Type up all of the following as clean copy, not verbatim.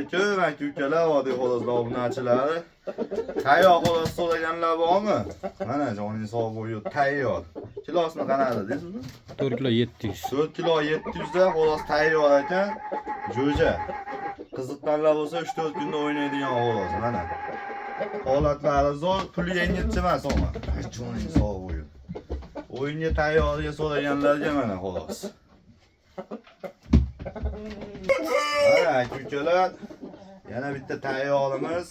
alaykum, aka-ukalar, vodiy xoloslar, obunachilar. Tayyor xolos so'raganlar bormi? Mana joningiz sog' bo'lib, tayyor. Kilosini qanday deysizmi? 4 kilo 700. 4 kilo 700 da xolos tayyor ekan. Jo'ja. Qiziqqanlar bo'lsa 3-4 kunda o'ynaydigan xolos, mana. Holatlari zo'r, puli yengilchi emas o'ma. Joningiz sog' bo'lib. O'yinga tayyorga so'raganlarga mana xolos. Mana aka-ukalar, yana bitta tayyorimiz.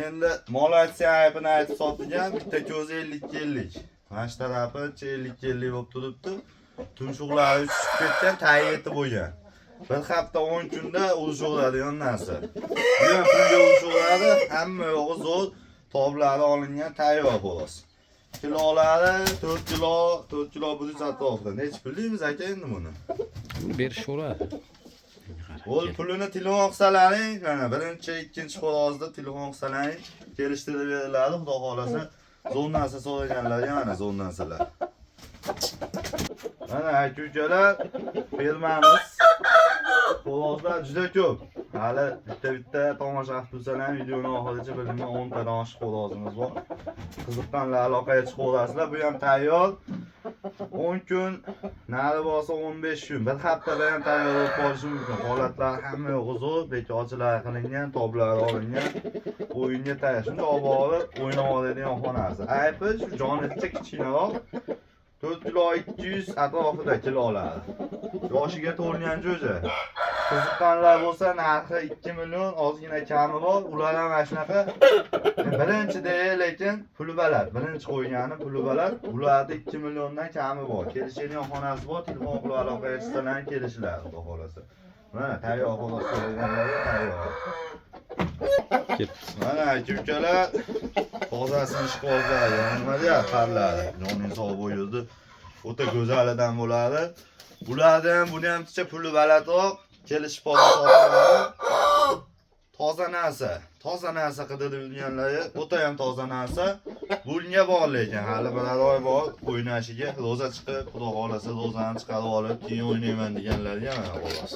Endi Malayziya aypini aytib sotgan, bitta ko'zi 50-50. Mana shu tarafi 50-50 bo'lib turibdi. Tumshuqlari tushib ketgan, tayyeti bo'lgan. Bir hafta 10 kunda urishadigan narsa. Bu ham pulga urishadi, hamma yo'g'i zo'r, toblari olingan tayyor xolos. Kilolari 4 kilo 100 atrofida. Nech pul deymiz aka endi buni? Berishaveradi. O'l pulini telefon qilsalaring, mana birinchi, ikkinchi xolosda telefon qilsalaring, kelishtirib beriladi, xudo xolasa. Zo'r narsa so'raganlarga mana zo'r narsalar. Mana aka-ukalar, fermamiz xoloslar juda ko'p. Hali bitta tomosha qilib tursalar, videoni oxirigacha bildim 10 tadan oshiq xolosimiz bor. Qiziqqanlar aloqaga chiqib olasizlar. Bu ham tayyor. 10 kun, nari bo'lsa 15 kun, bir haftada ham tayyor bo'lib qolishi mumkin. Holatlar hamma yo'g'i zo'r, bekorchilar qilingan, toblari olingan, o'yinga tayyor. Shunda olib borib o'ynab oladigan xonasi. Aybi shu jonitcha kichkinaroq 4 kilo 200 atrofida kilolari. Yoshiga to'lgan jo'ja. Qiziqqanlar bo'lsa, narxi 2 million, ozgina kami bor. Ular ham mana shunaqa. Birinchi deya, lekin puli baland. Birinchi qo'ygani puli baland. Ularda 2 milliondan kami bor. Kelishadigan xonasi bor, telefon qilib aloqaga chiqsalar kelishlar, xudo xolasa. Mana tayyor xolos so'raganlarga tayyor. Mana aka-ukalar, tozasini ishqozlar, nima deyapti, parlari. Joningiz sog' bo'ldi. O'ta go'zalidan bo'ladi. Bularda ham buni ham ticha puli balandroq, kelishib sotiladi. Toza narsa qidirib yurganlarga o'ta ham toza narsa. Bunga bor lekin hali bir oy bor o'ynashiga, roza chiqib, xudo xolasa rozani chiqarib olib, keyin o'ynayman deganlarga mana xolos.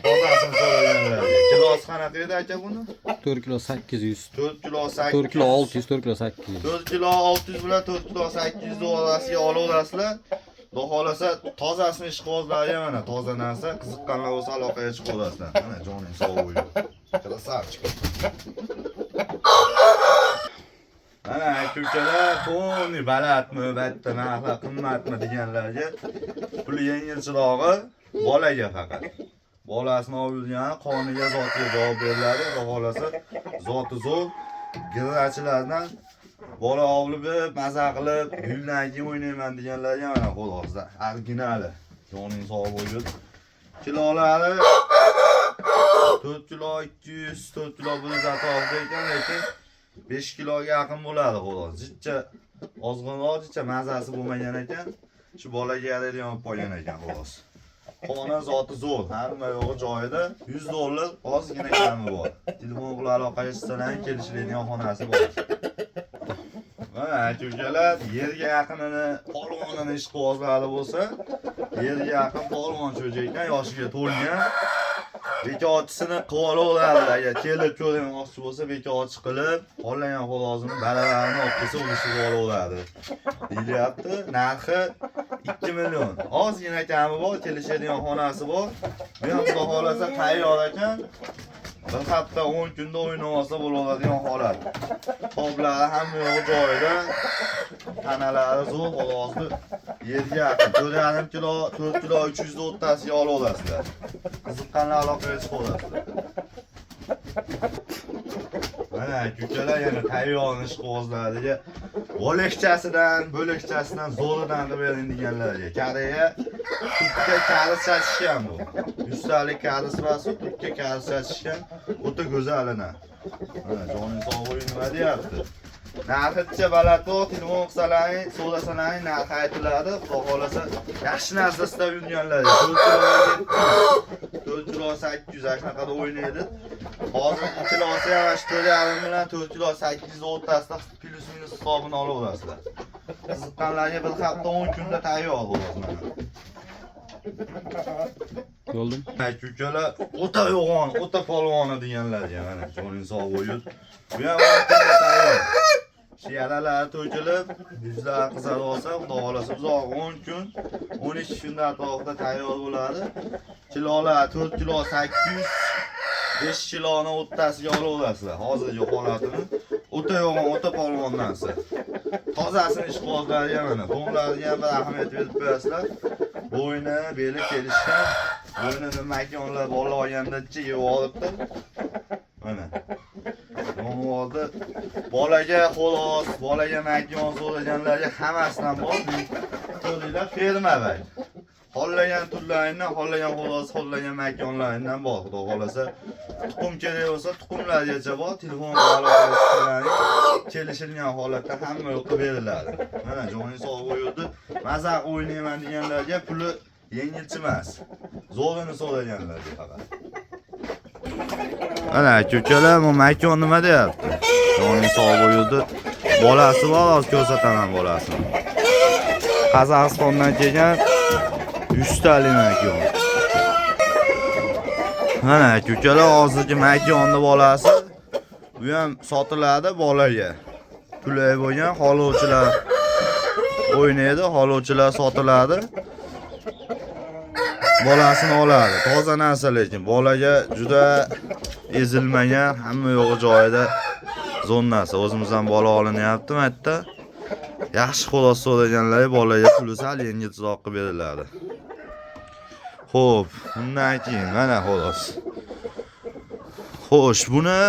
Tozasini so'raganlarga. Kilosi qanaqa edi aka buni? 4 kilo 800. 4 kilo 800. 4 kilo 600, 4 kilo 800. 4 kilo 600 bilan 4 kilo 800 orasiga olaverasizlar. Xudo xolasa tozasini ishqozlarga mana toza narsa, qiziqqanlar bo'lsa aloqaga chiqib olasizlar. Mana joningiz sog' bo'lsin. Krasavchik. Mana aka-ukalar, to'ni balandmi, bitta narxi qimmatmi deganlarga puli yengilchirog'i bolaga faqat. Bolasini olib yurgani qoniga, zotiga javob beriladi. Xudo xolasa zoti zo'r, girachilardan bola olib, maza qilib, yildan keyin o'ynayman deganlarga mana xolosda originali. Joningiz sog' bo'lsin. Kilolari 4 kilo 200, 4 kilo 100 atrofida ekan, lekin 5 kiloga yaqin bo'ladi xolos. Jicha ozg'inroq, jicha mazasi bo'lmagan ekan. Shu bolaga yaraydigan olib qo'ygan ekan xolos. Xona zoti zo'r, hamma yo'g'i joyida. $100 ozgina kami bor. Telefon bilan aloqaga chiqsalar kelishadigan xonasi bor. Mana aka-ukalar, yerga yaqinini, polvonini ishqibozlari bo'lsa, yerga yaqin polvon cho'ja ekan, yoshiga to'lgan. Bekorchisini qilib olaveradi. Agar kelib ko'rmoqchi bo'lsa, bekorchi qilib, qolgan xolosini baralarini olib kelsa, urishib olaveradi. Deyilyapti. Narxi 2 million. Ozgina kami bor, kelishadigan xonasi bor. Bu ham xudo xolasa tayyor ekan. Bir hafta 10 kunda o'ynab olsa bo'ladigan holat. Toblari hamma yo'g'i joyida. Tanalari zo'r, xolosni yerga yaqin 4,5 kilo, 4 kilo 300 ta o'rtasiga olaverasizlar. Qiziqqanlar aloqaga chiqib olasizlar. Mana aka-ukalar yana tayyor ishqibozlarga bo'lakchasidan zo'ridan qilib bering deganlarga. Koreya tutga karis chachishgan bu. 100 talik karis basi tutga karis chachishgan. O'ta go'zalina. Mana joningiz sog' bo'lsin nima deyapti? Narxicha balandroq, telefon qilsalaring, so'rasalaring narxi aytiladi. Xudo xolasa yaxshi narsa istab yurganlarga 4 kilo 800 shunaqada o'ynaydi. Hozir kilosi ham 4,5 bilan 4 kilo 800 o'rtasida plus minus hisobini olaverasizlar. Qiziqqanlarga bir hafta 10 kunda tayyor bo'ladi mana. Yo'ldim. Aka ukalar o'ta yo'g'on, o'ta polvoni deganlarga mana joning sog' bo'lsin. Bu ham vaqtida tayyor. Shiyalalar to'kilib, yuzlar qizarib olsa, xudo xolasa uzoq 10 kun, 12 kunda atrofida tayyor bo'ladi. Kilolar 4 kilo 800, 5 kiloni o'rtasiga olaverasizlar. Hozirgi holatini o'ta yo'g'on, o'ta polvon narsa. Tozasini ishqibozlarga mana, bo'mlarga ham bir ahamiyat berib qo'yasizlar. Bo'yni, beli kelishgan, bo'ynini makonlar bola olganda yeb olibdi. Mana. Nomoldi bolaga xolos, bolaga makon so'raganlarga hammasidan bor. To'lilar ferma bak. Xollagan turlaridan, xollagan xolos, xollagan makonlaridan bor. Xudo xolasa tuxum kerak bo'lsa, tuxumlargacha bor. Telefon aloqalaring kelishilgan holatda hamma yo'qqa beriladi. Mana joningiz sog' bo'ldi. Mazaq o'ynayman deganlarga puli yengilchimas. Zo'rini so'raganlarga faqat. Ana ko'kalar, bu makon nima deyapti? Joningiz sog' bo'ldi. Bolasi bor, hozir ko'rsataman bolasini. Qozog'istondan kelgan 100 talik makon. Mana ko'kalar, hozirgi makonni bolasi bu ham sotiladi bolaga. Pulay bo'lgan xolovchilar o'ynaydi, xolovchilar sotiladi. Bolasini oladi. Toza narsa lekin bolaga juda ezilmagan, hamma yo'g'i joyida zonasi. O'zimiz ham bola olinyapti maytda. Yaxshi xolos so'raganlar bolaga puli sal yengilroq qilib beriladi. Xo'p, undan keyin mana xolos. Xo'sh, buni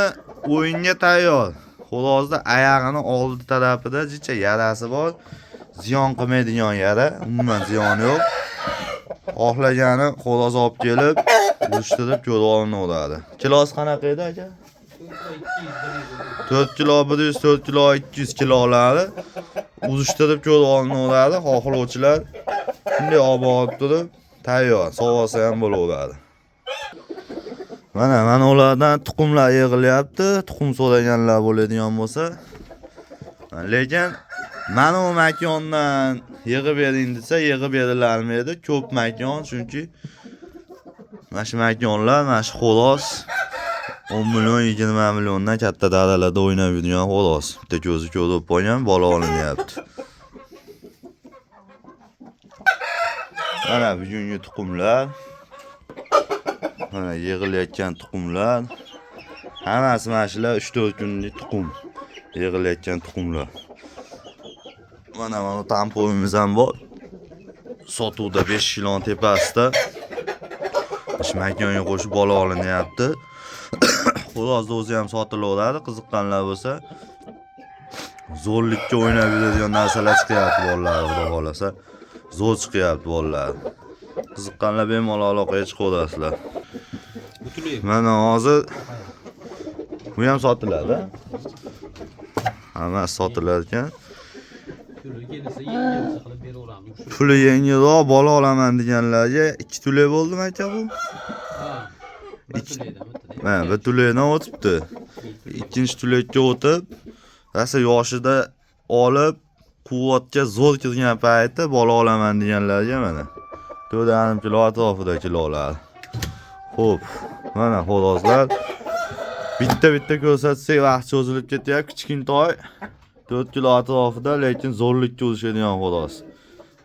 o'yinga tayyor. Xolosda oyog'ini oldi tarafida jicha yarasi bor. Ziyon qilmaydigan yara, umuman ziyoni yo'q. Xohlagani xolos olib kelib, urishtirib ko'rib olinaveradi. Kilosi qanaqa edi aka? 4 kilo 100, 4 kilo 200 kilolari urishtirib ko'rib olinaveradi. Xohlovchilar shunday olib turib tayyor, sovg'asa ham bo'laveradi. Mana ulardan tuxumlar yig'ilyapti. Tuxum so'raganlar bo'ladigan bo'lsa, lekin mana bu makondan yig'ib bering desa, yig'ib berilarmaydi. Ko'p makon, chunki mana shu makonlar, mana shu xolos 10 million, 20 milliondan katta daralarda o'ynab yurgan xolos. Bitta ko'zi ko'rib qo'ygan, bola olinyapti. Mana bugungi tuxumlar. Mana yig'ilayotgan tuxumlar. Hammasi mana shular 3-4 kunlik tuxum. Yig'ilayotgan tuxumlar. Mana tamponimiz ham bor. Sotuvda 5 kilon tepasida. Shu makonga qo'shib bola olinyapti. Xolosda o'zi ham sotilaveradi. Qiziqqanlar bo'lsa, zo'rlikka o'ynab yuradigan narsalar chiqyapti bolalar, xudo xolasa. Zo'r chiqyapti bolalar. Qiziqqanlar bemalol aloqaga chiqaverasizlar. Mana hozir bu ham sotiladi. Hammasi sotilar ekan. Puli yengilroq bola olaman deganlarga 2 tulay bo'ldimi aka bu? Mana bir tulaydan o'tibdi. Ikkinchi tulayga o'tib, rasa yoshida olib, quvvatga zo'r kirgan payti bola olaman deganlarga mana 4,5 kilo atrofida kilolar. Xo'p, mana xoloslar. Bitta ko'rsatsak vaqt cho'zilib ketyapti. Kichkintoy 4 kilo atrofida, lekin zo'rlikka urishadigan xolos.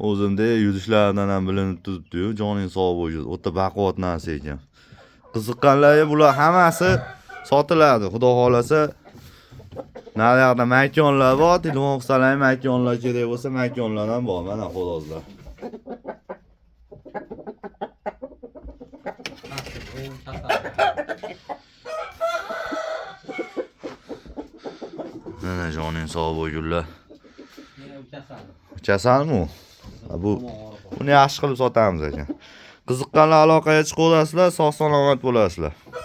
O'zimda yurishlaridan ham bilinib turibdi-yu, joning sog' bo'lsin. O'ta baquvvat narsa ekan. Qiziqqanlarga bular hammasi sotiladi. Xudo xolasa, naryoqda makonlar bor, telefon qilsalaring makonlar kerak bo'lsa, makonlar ham bor. Mana xoloslar. Mana joning sog' bo'lgunlar. Kasalmi? Buni yaxshi qilib sotamiz ekan. Qiziqqanlar aloqaga chiqaverasizlar, sog' salomat bo'lasizlar.